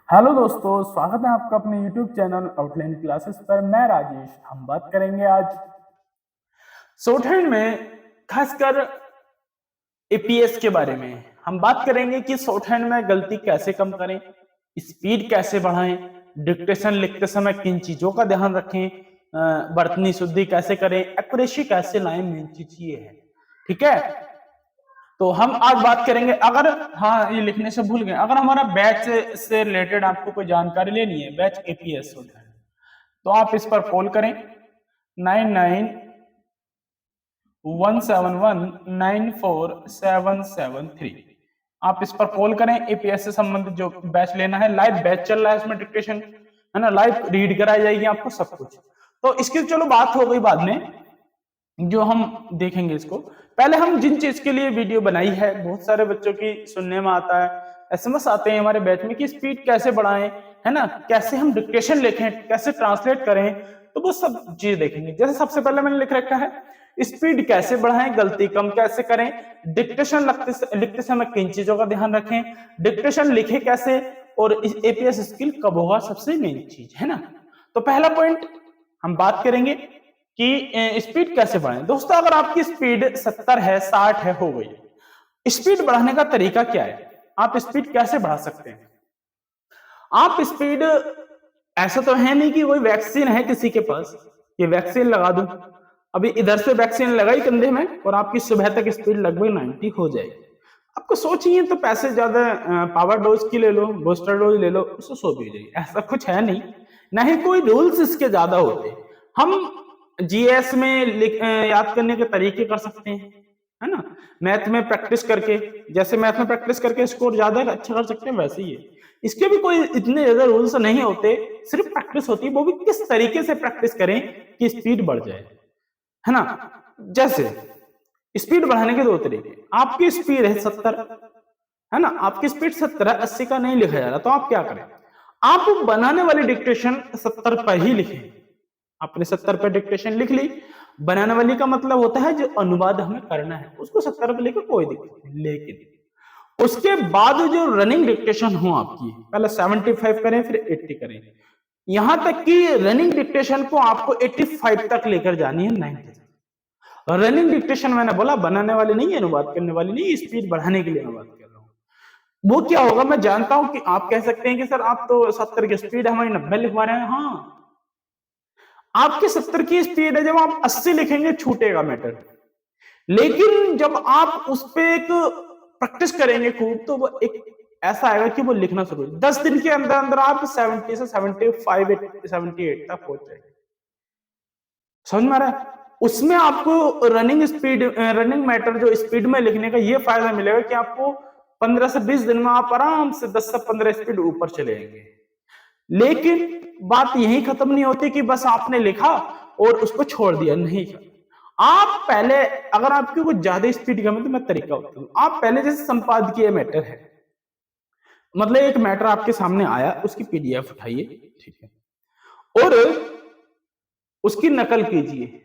Hello दोस्तों, स्वागत है आपका अपने YouTube चैनल आउटलाइन क्लासेस पर। मैं राजेश। हम बात करेंगे आज शॉर्टहैंड में, खासकर एपीएस के बारे में। हम बात करेंगे कि शॉर्टहैंड में गलती कैसे कम करें, स्पीड कैसे बढ़ाएं, डिक्टेशन लिखते समय किन चीजों का ध्यान रखें, वर्तनी शुद्धि कैसे करें, एक्यूरेसी कैसे लाएं, मेन चीज ये है। ठीक है, तो हम आज बात करेंगे। अगर हाँ, ये लिखने से भूल गए, अगर हमारा बैच से रिलेटेड आपको कोई जानकारी लेनी है, बैच एपीएस होता है, तो आप इस पर कॉल करें 9917194773। आप इस पर कॉल करें। एपीएस से संबंधित जो बैच लेना है, लाइव बैच चल रहा है, इसमें डिक्टेशन है ना, लाइव रीड कराई जाएगी आपको सब कुछ। तो इसकी चलो बात हो गई बाद में, जो हम देखेंगे इसको। पहले हम जिन चीज के लिए वीडियो बनाई है, बहुत सारे बच्चों की सुनने में आता है, एसएमएस आते हैं हमारे बैच में कि स्पीड कैसे बढ़ाएं, है ना, कैसे हम डिक्टेशन लिखें, कैसे ट्रांसलेट करें, तो वो सब चीज देखेंगे। जैसे सबसे पहले मैंने लिख रखा है, स्पीड कैसे बढ़ाएं, गलती कम कैसे करें, डिक्टेशन लिखते समय किन चीजों का ध्यान रखें, डिक्टेशन लिखे कैसे, और एपीएस स्किल कब होगा, सबसे मेन चीज है ना। तो पहला पॉइंट हम बात करेंगे कि स्पीड कैसे बढ़ाएं। दोस्तों, अगर आपकी स्पीड 70 है, 60 है, हो गई, स्पीड बढ़ाने का तरीका क्या है, आप स्पीड कैसे बढ़ा सकते हैं। आप स्पीड, ऐसा तो है नहीं कि कोई वैक्सीन है किसी के पास, ये वैक्सीन लगा दूं, अभी इधर से वैक्सीन लगाई कंधे में और आपकी सुबह तक स्पीड लगभग 90 हो जाएगी। आपको सोचिए, तो पैसे ज्यादा पावर डोज की ले लो, बूस्टर डोज ले लो, उससे 100 भी हो जाएगी। ऐसा कुछ है नहीं, ना ही कोई रूल्स इसके ज्यादा होते। हम जीएस में याद करने के तरीके कर सकते हैं, है ना, मैथ में प्रैक्टिस करके, जैसे मैथ में प्रैक्टिस करके स्कोर ज्यादा अच्छा कर सकते हैं, वैसे ही है। इसके भी कोई इतने ज्यादा रूल्स नहीं होते, सिर्फ प्रैक्टिस होती है। वो भी किस तरीके से प्रैक्टिस करें कि स्पीड बढ़ जाए, है ना। जैसे स्पीड बढ़ाने के दो तरीके। आपकी स्पीड है 70, है ना, आपकी स्पीड 70 है, 80 का नहीं लिखा जा रहा, तो आप क्या करें, आप बनाने वाली डिक्टेशन 70 पर ही लिखें। आपने 70 पे डिक्टेशन लिख ली, बनाने वाली का मतलब होता है जो अनुवाद हमें करना है, उसको 70 पे लिखे, कोई दिक्कत नहीं। लेकिन उसके बाद जो रनिंग डिक्टेशन हो आपकी, पहले 75 करें, फिर 80 करें, यहां तक कि रनिंग डिक्टेशन को आपको 85 तक लेकर जानी है, 90 तक। रनिंग डिक्टेशन मैंने बोला बनाने वाली नहीं है, अनुवाद करने वाली नहीं, स्पीड बढ़ाने के लिए अनुवाद कर रहा हूं। वो क्या होगा, मैं जानता हूं कि आप कह सकते हैं कि सर आप तो 70 की स्पीड हमारी 90 लिखवा रहे हैं। हाँ, आपकी 70 की स्पीड है, जब आप 80 लिखेंगे छूटेगा मैटर। लेकिन जब आप उस पर एक प्रैक्टिस करेंगे खूब, तो वो एक ऐसा आएगा कि वो लिखना शुरू, 10 दिन के अंदर अंदर आप 70 से 75 78 तक पहुंच जाएंगे। समझ में आ रहा है। उसमें आपको रनिंग स्पीड, रनिंग मैटर जो स्पीड में लिखने का ये फायदा मिलेगा कि आपको 15 से 20 दिन में आप आराम से 10 से 15 स्पीड ऊपर चले जाएंगे। लेकिन बात यही खत्म नहीं होती कि बस आपने लिखा और उसको छोड़ दिया, नहीं। आप पहले, अगर आपकी कुछ ज्यादा स्पीड कम है, तो मैं तरीका बता दूं। आप पहले जैसे संपादकीय मैटर है, मतलब एक मैटर आपके सामने आया, उसकी पीडीएफ उठाइए, ठीक है, और उसकी नकल कीजिए,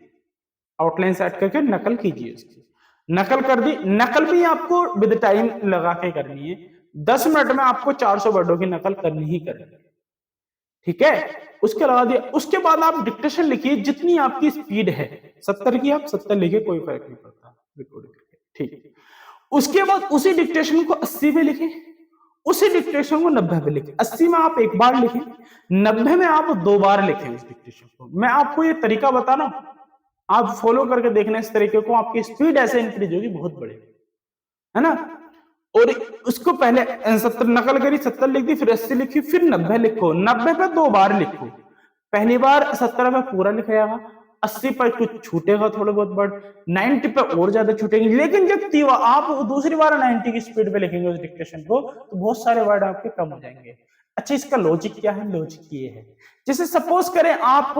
आउटलाइन सेट करके नकल कीजिए उसकी। नकल कर दी, नकल भी आपको विद टाइम लगा के करनी है। 10 मिनट में आपको 400 वर्डों की नकल करनी ही करनी है, ठीक है। उसके लगा दिया, उसके बाद आप डिक्टेशन लिखिए जितनी आपकी स्पीड है। 70 की आप 70 लिखिए, कोई फर्क नहीं पड़ता, रिकॉर्ड करके, ठीक है। उसके बाद उसी डिक्टेशन को 80 पे लिखें, उसी डिक्टेशन को 90 पे लिखें। 80 में आप एक बार लिखें, 90 में आप 2 बार लिखें उस डिक्टेशन को। मैं आपको ये तरीका बता रहा हूं, आप फॉलो करके देखना इस तरीके को, आपकी स्पीड ऐसे इंक्रीज होगी, बहुत बड़ी, है ना। और उसको पहले 70 नकल करी, 70 लिख दी, फिर 80 लिखी, फिर 90 लिखो। 90 पे 2 बार लिखो, पहली बार 70 पे पूरा लिखा जाएगा, 80 पर कुछ छूटेगा थोड़ा बहुत वर्ड, 90 पे और ज्यादा छूटेंगे। लेकिन जब आप दूसरी बार 90 की स्पीड पे लिखेंगे उस डिक्टेशन को, तो बहुत सारे वर्ड आपके कम हो जाएंगे। अच्छा, इसका लॉजिक क्या है, लॉजिक ये है, जैसे सपोज करें आप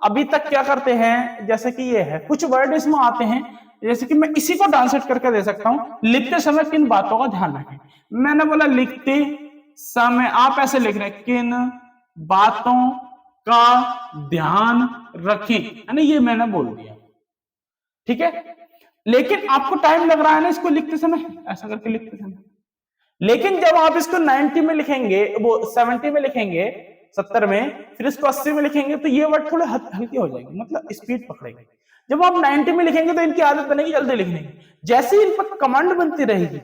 अभी तक क्या करते हैं, जैसे कि ये है, कुछ वर्ड इसमें आते हैं, जैसे कि मैं इसी को ट्रांसलेट करके दे सकता हूं, लिखते समय किन बातों का ध्यान रखें। मैंने बोला लिखते समय आप ऐसे लिख रहे हैं, किन बातों का ध्यान रखें, है ना, ये मैंने बोल दिया, ठीक है। लेकिन आपको टाइम लग रहा है ना इसको लिखते समय, ऐसा करके लिखते समय, लेकिन जब आप इसको 90 में लिखेंगे, वो 70 में लिखेंगे, 70 में, फिर इसको 80 में लिखेंगे, तो ये वर्ड थोड़े हल्के हो जाएंगे, मतलब स्पीड पकड़ेंगे। जब आप 90 में लिखेंगे तो इनकी आदत बनेगी जल्दी लिखने की। जैसे ही इन पर कमांड बनती रहेगी,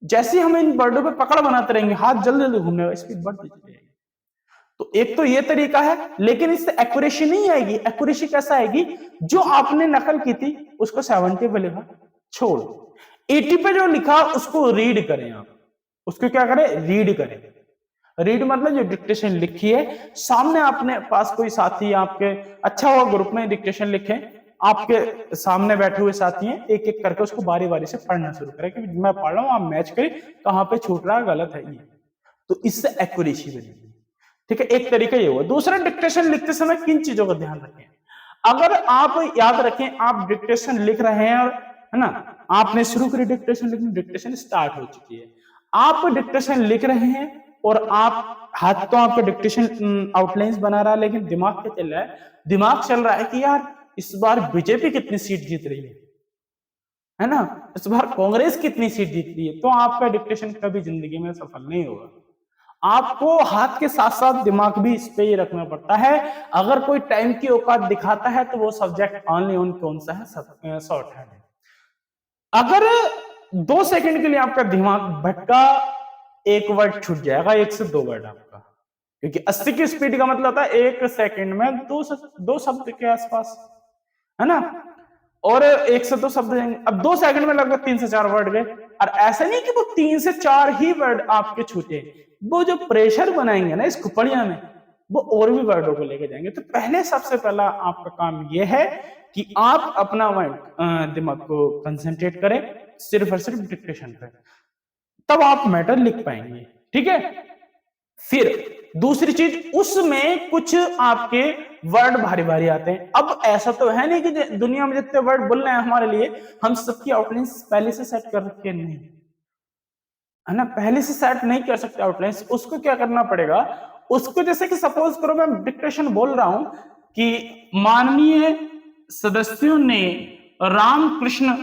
जैसे ही हम इन वर्डों पे पकड़ बनाते रहेंगे, हाथ जल्दी जल्दी घूमने का स्पीड बढ़ती चली जाएगी। तो एक तो ये तरीका है, लेकिन इससे एक्यूरेसी नहीं आएगी। एक्यूरेसी कैसा आएगी, जो आपने नकल की थी उसको 70 पे लिखा, छोड़, 80 पे जो लिखा उसको रीड करें आप, उसको क्या करें, रीड करें। रीड मतलब जो डिक्टेशन लिखी है, सामने आपने पास कोई साथी आपके, अच्छा हुआ ग्रुप में डिक्टेशन लिखे, आपके सामने बैठे हुए साथी हैं, एक एक करके उसको बारी बारी से पढ़ना शुरू करें कि मैं पढ़ रहा हूं, आप मैच करें कहां पे छूट रहा है, गलत है ये। तो इससे एक्यूरेसी बनेगी। ठीक है, एक तरीका ये हुआ। दूसरा, डिक्टेशन लिखते समय किन चीजों का ध्यान रखें। अगर आप याद रखें, आप डिक्टेशन लिख रहे हैं और, है ना, आपने शुरू करी डिक्टेशन लिखना, डिक्टेशन स्टार्ट हो चुकी है, आप डिक्टेशन लिख रहे हैं और आप हाथ तो आपका डिक्टेशन आउटलाइंस बना रहा है, लेकिन दिमाग क्या चल रहा है, दिमाग चल रहा है कि यार इस बार बीजेपी कितनी सीट जीत रही है ना, इस बार कांग्रेस कितनी सीट जीत रही है, तो आपका डिक्टेशन कभी जिंदगी में सफल नहीं होगा। आपको हाथ के साथ साथ दिमाग भी इस पे ही रखना पड़ता है। अगर कोई टाइम की औकात दिखाता है तो वो सब्जेक्ट ओनली ऑन कौन सा है, शॉर्ट हैंड है। अगर 2 सेकंड के लिए आपका दिमाग भटका, एक वर्ड छूट जाएगा, 1 से 2 वर्ड आपका, क्योंकि 80 की स्पीड का मतलब होता है 1 सेकंड में 2 शब्द के आसपास, है ना, और 1 से 2 शब्द जाएंगे। अब 2 सेकंड में लगभग 3 से 4 वर्ड गए, और ऐसा नहीं कि वो 3 से 4 ही वर्ड आपके छूटे, वो जो प्रेशर बनाएंगे ना इस खुपड़िया में, वो और भी वर्डों को लेके जाएंगे। तो पहले सबसे पहला आपका काम ये है कि आप अपना दिमाग को कंसंट्रेट करें सिर्फ और सिर्फ डिक्टेशन पे, तब आप मैटर लिख पाएंगे। ठीक है, फिर दूसरी चीज, उसमें कुछ आपके वर्ड भारी भारी आते हैं। अब ऐसा तो है नहीं कि दुनिया में जितने वर्ड बोल रहे हैं हमारे लिए, हम सबकी आउटलाइंस पहले से सेट कर रखे नहीं, है ना, पहले से सेट नहीं कर सकते आउटलाइंस। उसको क्या करना पड़ेगा, उसको जैसे कि सपोज करो मैं डिक्टेशन बोल रहा हूं कि माननीय सदस्यों ने रामकृष्ण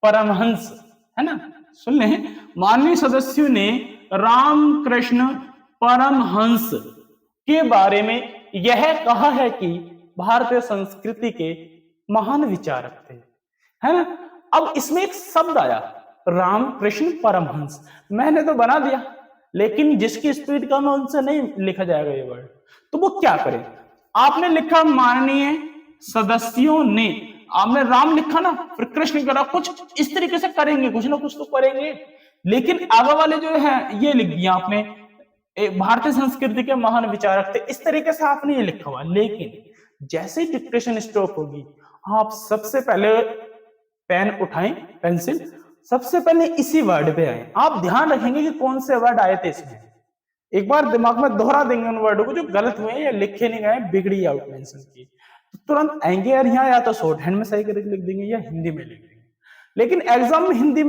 परमहंस, है ना, सुन ले, माननीय सदस्यों ने रामकृष्ण परमहंस के बारे में यह कहा है कि भारतीय संस्कृति के महान विचारक थे, है ना। अब इसमें एक शब्द आया रामकृष्ण परमहंस, मैंने तो बना दिया, लेकिन जिसकी स्पीड कम है उनसे नहीं लिखा जाएगा ये वर्ड, तो वो क्या करे, आपने लिखा माननीय सदस्यों ने, आपने राम लिखा ना, फिर कृष्ण करा, कुछ इस तरीके से करेंगे, कुछ ना कुछ तो करेंगे। लेकिन आगे वाले जो है ये लिख दिया आपने, भारतीय संस्कृति के महान विचारक थे, इस तरीके से आपने ये लिखा हुआ। लेकिन जैसे ही डिक्टेशन स्टॉप होगी, आप सबसे पहले पेन उठाएं, पेंसिल, सबसे पहले इसी वर्ड पे आए। आप ध्यान रखेंगे कि कौन से वर्ड आए थे इसमें, एक बार दिमाग में दोहरा देंगे उन वर्डों को जो गलत हुए या लिखे नहीं गए, बिगड़ी आउटलाइन की, तो तुरंत आएंगे यार यहाँ, या तो शॉर्ट हैंड में सही करके लिख देंगे या हिंदी में लिख देंगे। लेकिन एग्जाम में हिंदी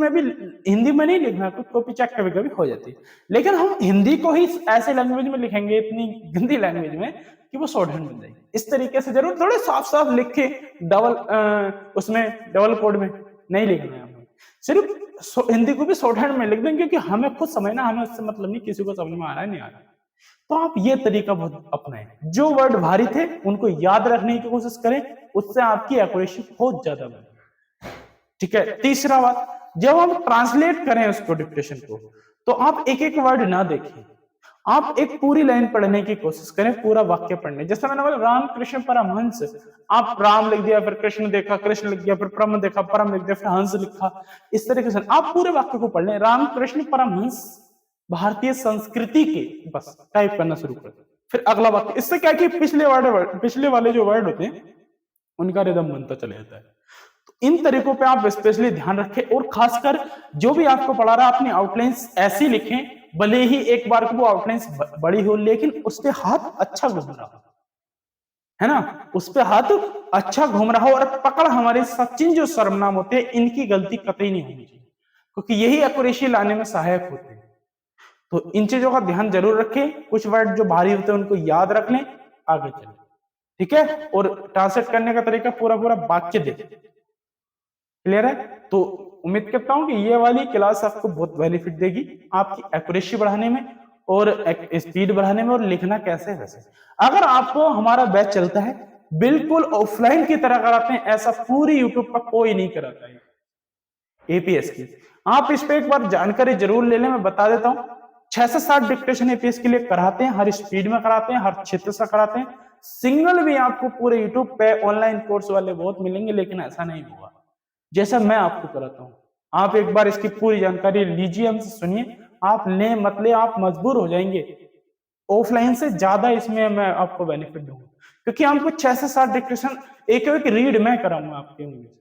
में नहीं लिखना, कुछ कॉपी चेक कभी कभी हो जाती है, लेकिन हम हिंदी को ही ऐसे लैंग्वेज में लिखेंगे, इतनी गंदी लैंग्वेज में कि वो शॉर्ट हैंड बन जाएगी। इस तरीके से जरूर थोड़े साफ साफ लिखे, उसमें डबल कोड में नहीं लिखना है हमें, सिर्फ हिंदी को भी शॉर्ट हैंड में लिख देंगे, क्योंकि हमें खुद समझना, हमें उससे मतलब नहीं किसी को समझ में आ रहा है नहीं आ रहा है। तो आप ये तरीका बहुत अपनाएं, जो वर्ड भारी थे उनको याद रखने की कोशिश करें, उससे आपकी एक्यूरेसी बहुत ज्यादा बढ़े। ठीक है, तीसरा बात, जब हम ट्रांसलेट करें उसको डिक्टेशन को, तो आप एक एक वर्ड ना देखें, आप एक पूरी लाइन पढ़ने की कोशिश करें, पूरा वाक्य पढ़ने। जैसे मैंने बोला रामकृष्ण परमहंस, आप राम लिख दिया, फिर कृष्ण देखा, कृष्ण लिख दिया, फिर परम देखा, परम लिख दिया, फिर हंस लिखा, इस तरीके से आप पूरे वाक्य को पढ़ लें। रामकृष्ण परमहंस भारतीय संस्कृति के, बस टाइप करना शुरू कर, फिर अगला वाक्य। इससे क्या कि पिछले वाले जो वर्ड होते हैं उनका रिदम बनता चले जाता है। तो इन तरीकों पे आप स्पेशली ध्यान रखें, और खासकर जो भी आपको पढ़ा रहा है अपनी आउटलाइंस ऐसी लिखें, भले ही एक बार को वो आउटलाइंस बड़ी हो, लेकिन उस पे हाथ अच्छा घूम रहा हो, है ना, उस पे हाथ अच्छा घूम रहा हो, और पकड़ हमारे सचिन जो सर्वनाम होते हैं इनकी गलती कतई नहीं होनी चाहिए, क्योंकि यही एक्यूरेसी लाने में सहायक होते हैं। तो इन चीजों का ध्यान जरूर रखें, कुछ वर्ड जो भारी होते हैं उनको याद रख लें, आगे चलें। ठीक है, और ट्रांसलेट करने का तरीका पूरा पूरा वाक्य देखें, क्लियर है। तो उम्मीद करता हूँ कि ये वाली क्लास आपको बहुत बेनिफिट देगी आपकी एक्यूरेसी बढ़ाने में और स्पीड बढ़ाने में, और लिखना कैसे है वैसे। अगर आपको हमारा बैच चलता है बिल्कुल ऑफलाइन की तरह कराते हैं, ऐसा पूरी यूट्यूब पर कोई नहीं कराता है एपीएस की। आप इस पे एक बार जानकारी जरूर ले लें, मैं बता देता हूँ। 6 से 7 डिक्टेशन एपीएस के लिए कराते हैं, हर स्पीड में कराते हैं, हर क्षेत्र से कराते हैं। सिंगल भी आपको पूरे यूट्यूब पे ऑनलाइन कोर्स वाले बहुत मिलेंगे, लेकिन ऐसा नहीं होगा जैसा मैं आपको कराता हूँ। आप एक बार इसकी पूरी जानकारी लीजिए, हमसे सुनिए, आप लें मत ले आप मजबूर हो जाएंगे। ऑफलाइन से ज्यादा इसमें मैं आपको बेनिफिट दूंगा, क्योंकि हमको 6 से 7 डिक्टेशन एक एक रीड मैं कराऊंगा आपके उंगली से,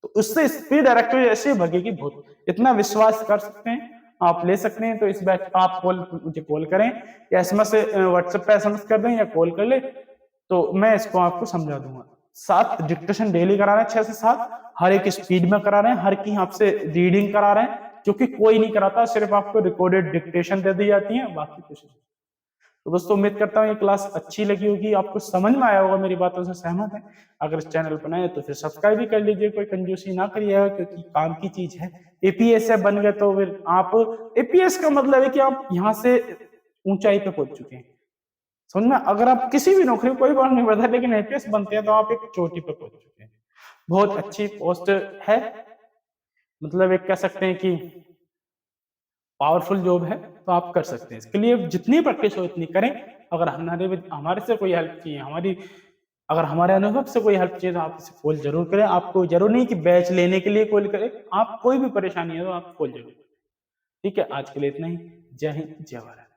तो उससे स्पीड डायरेक्टली ऐसे भगेगी बहुत। इतना विश्वास कर सकते हैं, आप ले सकते हैं। तो इस बैच का आप मुझे कॉल करें या एसएमएस से व्हाट्सएप पे एसएमएस कर दें या कॉल कर ले, तो मैं इसको आपको समझा दूंगा। 7 डिक्टेशन डेली करा रहे हैं, 6 से 7, हर एक स्पीड में करा रहे हैं, हर की आपसे रीडिंग करा रहे हैं, जो कि कोई नहीं कराता, सिर्फ आपको रिकॉर्डेड डिक्टेशन दे दी जाती है, बाकी कुछ नहीं। तो दोस्तों उम्मीद करता हूँ ये क्लास अच्छी लगी होगी, आपको समझ में आया होगा, मेरी बातों से सहमत है। अगर इस चैनल पर नए तो फिर सब्सक्राइब भी कर लीजिए, कोई कंजूसी ना करिएगा, क्योंकि काम की चीज है। एपीएस से बन गए तो फिर आप, एपीएस का मतलब है कि आप यहाँ से ऊंचाई पे पहुंच चुके हैं, समझ में। अगर आप किसी भी नौकरी, कोई बात नहीं पड़ता, लेकिन एपीएस बनते हैं तो आप एक चोटी पे पहुंच चुके हैं। बहुत अच्छी पोस्ट है, मतलब एक कह सकते हैं कि पावरफुल जॉब है, तो आप कर सकते हैं। इसके लिए जितनी प्रैक्टिस हो इतनी करें। अगर हमारे से कोई हेल्प चाहिए, अगर हमारे अनुभव से कोई हेल्प चाहिए, तो आप इसे कॉल जरूर करें। आपको जरूर नहीं कि बैच लेने के लिए कॉल करें, आप कोई भी परेशानी है तो आप कॉल जरूर करें। ठीक है, आज के लिए इतना ही। जय हिंद, जय भारत।